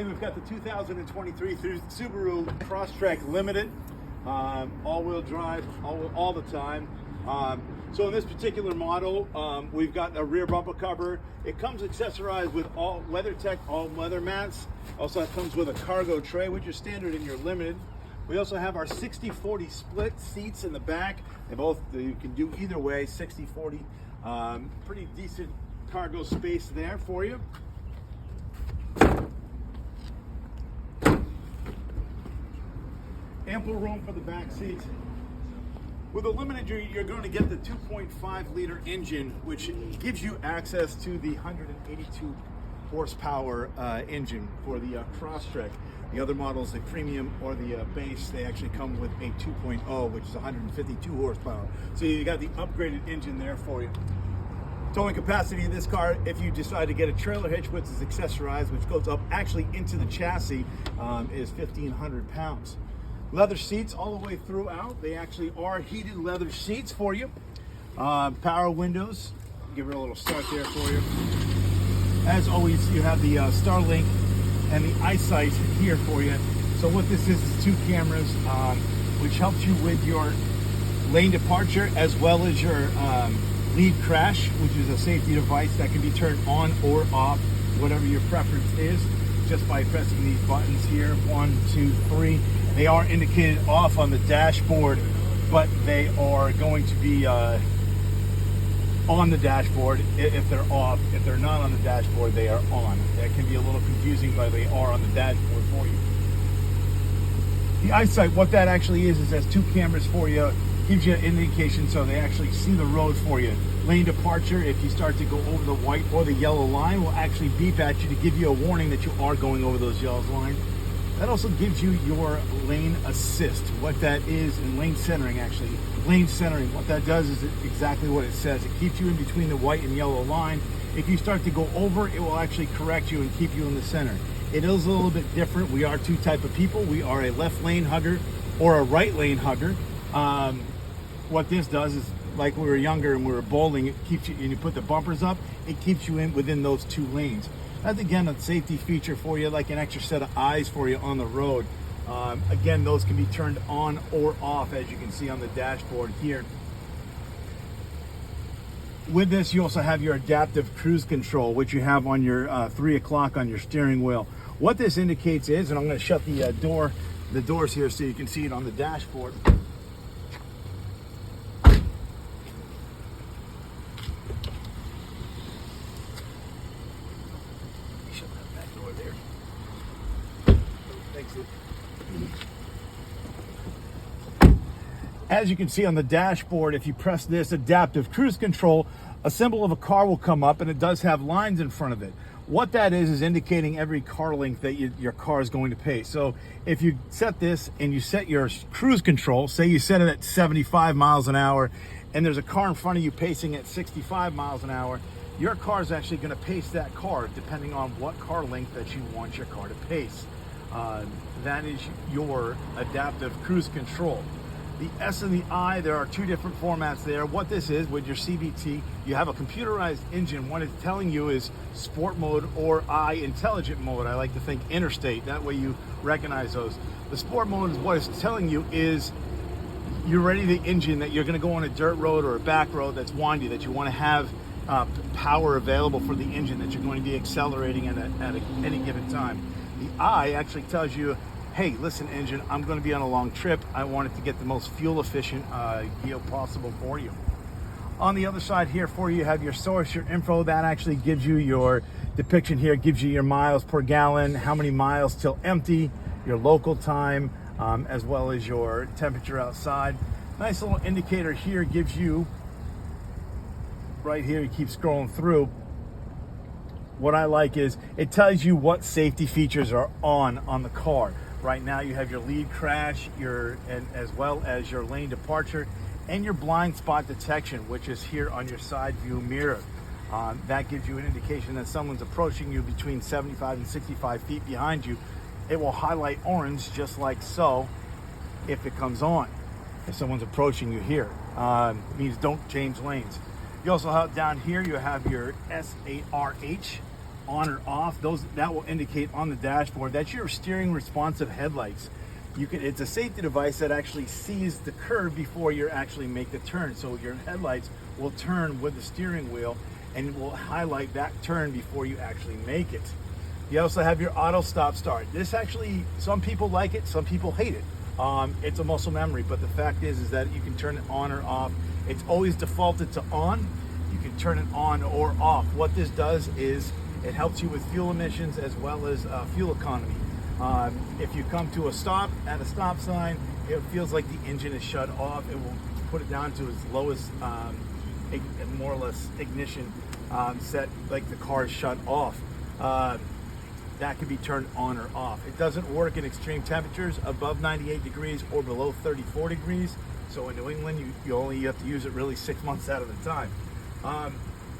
We've got the 2023 Subaru Crosstrek Limited, all-wheel drive, all the time. So in this particular model, we've got a rear bumper cover. It comes accessorized with all WeatherTech all-weather mats. Also, it comes with a cargo tray, which is standard in your Limited. We also have our 60-40 split seats in the back. You can do either way, 60-40. Pretty decent cargo space there for you. Ample room for the back seats. With a Limited, you're going to get the 2.5 liter engine, which gives you access to the 182 horsepower engine for the Crosstrek. The other models, the premium or the base, they actually come with a 2.0, which is 152 horsepower. So you got the upgraded engine there for you. Towing capacity in this car, if you decide to get a trailer hitch, which is accessorized, which goes up actually into the chassis, is 1,500 pounds. Leather seats all the way throughout. They actually are heated leather seats for you. Power windows. Give it a little start there for you. As always, you have the Starlink and the eyesight here for you. So what this is 2 cameras, which helps you with your lane departure as well as your lead crash, which is a safety device that can be turned on or off, whatever your preference is, just by pressing these buttons here. 1, 2, 3. They are indicated off on the dashboard, but they are going to be on the dashboard if they're off. If they're not on the dashboard, they are on. That can be a little confusing, but they are on the dashboard for you. The eyesight, what that actually is has 2 cameras for you. Gives you an indication so they actually see the road for you. Lane departure, if you start to go over the white or the yellow line, will actually beep at you to give you a warning that you are going over those yellow lines. That also gives you your lane assist. What that is, in lane centering actually. Lane centering, what that does is exactly what it says. It keeps you in between the white and yellow line. If you start to go over, it will actually correct you and keep you in the center. It is a little bit different. We are 2 types of people. We are a left lane hugger or a right lane hugger. What this does is, like when we were younger and we were bowling, it keeps you, and you put the bumpers up, it keeps you in within those 2 lanes. That's again a safety feature for you, like an extra set of eyes for you on the road. Again, those can be turned on or off, as you can see on the dashboard here. With this, you also have your adaptive cruise control, which you have on your 3 o'clock on your steering wheel. What this indicates is, and I'm going to shut the doors here so you can see it on the dashboard. As you can see on the dashboard, if you press this adaptive cruise control, a symbol of a car will come up, and it does have lines in front of it. What that is indicating every car length that your car is going to pace. So if you set this and you set your cruise control, say you set it at 75 miles an hour, and there's a car in front of you pacing at 65 miles an hour, your car is actually going to pace that car depending on what car length that you want your car to pace. That is your adaptive cruise control. The S and the I, there are 2 different formats there. What this is, with your CVT, you have a computerized engine. What it's telling you is sport mode or I, intelligent mode. I like to think interstate. That way you recognize those. The sport mode is what it's telling you is you're ready the engine, that you're going to go on a dirt road or a back road that's windy, that you want to have power available for the engine, that you're going to be accelerating at any given time. The I actually tells you, hey, listen, engine, I'm going to be on a long trip. I want it to get the most fuel efficient yield possible for you. On the other side here for you, have your source, your info. That actually gives you your depiction here, gives you your miles per gallon, how many miles till empty, your local time, as well as your temperature outside. Nice little indicator here gives you, right here, you keep scrolling through. What I like is it tells you what safety features are on the car. Right now you have your lead crash, and as well as your lane departure and your blind spot detection, which is here on your side view mirror. That gives you an indication that someone's approaching you between 75 and 65 feet behind you. It will highlight orange just like so if it comes on. If someone's approaching you here, it means don't change lanes. You also have down here, you have your SARH on or off, that will indicate on the dashboard that's your steering responsive headlights. It's a safety device that actually sees the curve before you actually make the turn. So your headlights will turn with the steering wheel and will highlight that turn before you actually make it. You also have your auto stop start. This actually, some people like it, some people hate it. It's a muscle memory, but the fact is that you can turn it on or off. It's always defaulted to on. You can turn it on or off. What this does is it helps you with fuel emissions as well as fuel economy. If you come to a stop at a stop sign, it feels like the engine is shut off. It will put it down to its lowest, more or less ignition set, like the car is shut off. That can be turned on or off. It doesn't work in extreme temperatures above 98 degrees or below 34 degrees. So in New England, you only have to use it really 6 months out of the time.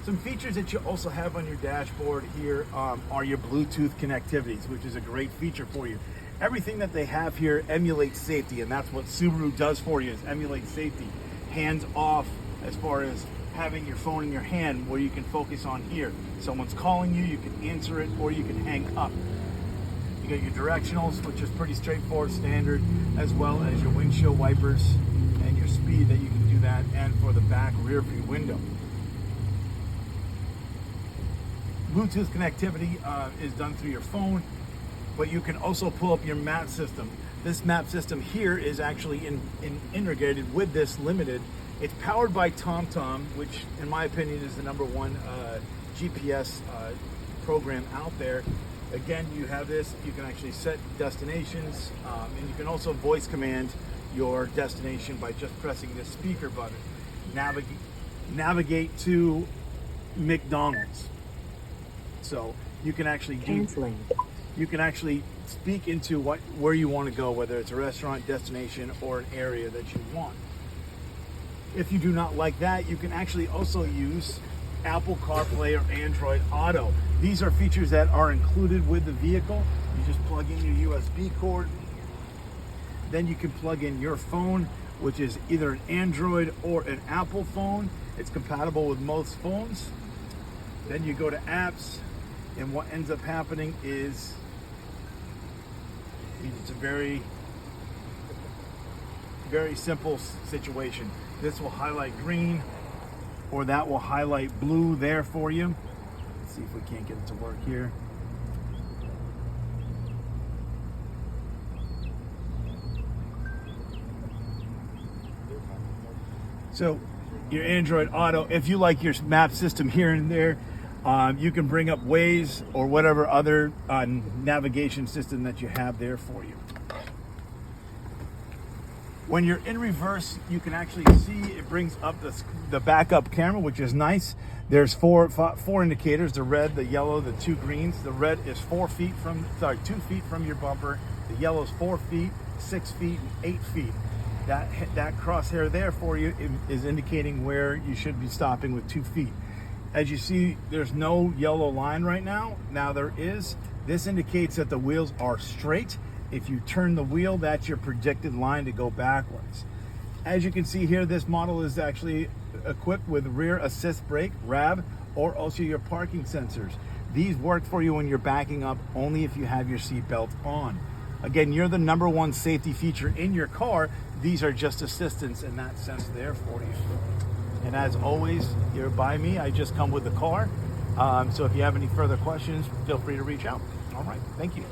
Some features that you also have on your dashboard here are your Bluetooth connectivities, which is a great feature for you. Everything that they have here emulates safety, and that's what Subaru does for you, is emulate safety. Hands off, as far as having your phone in your hand where you can focus on here. Someone's calling you, you can answer it, or you can hang up. You got your directionals, which is pretty straightforward, standard, as well as your windshield wipers and your speed that you can do that, and for the back rear view window. Bluetooth connectivity is done through your phone, but you can also pull up your map system. This map system here is actually integrated with this Limited. It's powered by TomTom, which in my opinion is the #1 GPS program out there. Again, you have this, you can actually set destinations, and you can also voice command your destination by just pressing this speaker button. Navigate to McDonald's. So you can actually you can actually speak into where you want to go, whether it's a restaurant, destination, or an area that you want. If you do not like that, you can actually also use Apple CarPlay or Android Auto. These are features that are included with the vehicle. You just plug in your USB cord, then you can plug in your phone, which is either an Android or an Apple phone. It's compatible with most phones. Then you go to apps, and what ends up happening is it's a very, very simple situation. This will highlight green, or that will highlight blue there for you. Let's see if we can't get it to work here. So your Android Auto, if you like your map system here and there, you can bring up Waze or whatever other navigation system that you have there for you. When you're in reverse, you can actually see it brings up the backup camera, which is nice. There's four indicators: the red, the yellow, the 2 greens. The red is 2 feet from your bumper. The yellow is 4 feet, 6 feet, and 8 feet. That crosshair there for you is indicating where you should be stopping with 2 feet. As you see, there's no yellow line right now. Now there is. This indicates that the wheels are straight. If you turn the wheel, that's your predicted line to go backwards. As you can see here, this model is actually equipped with rear assist brake, RAB, or also your parking sensors. These work for you when you're backing up only if you have your seatbelt on. Again, you're the #1 safety feature in your car. These are just assistance in that sense there for you. And as always, you're by me. I just come with the car. So if you have any further questions, feel free to reach out. All right, thank you.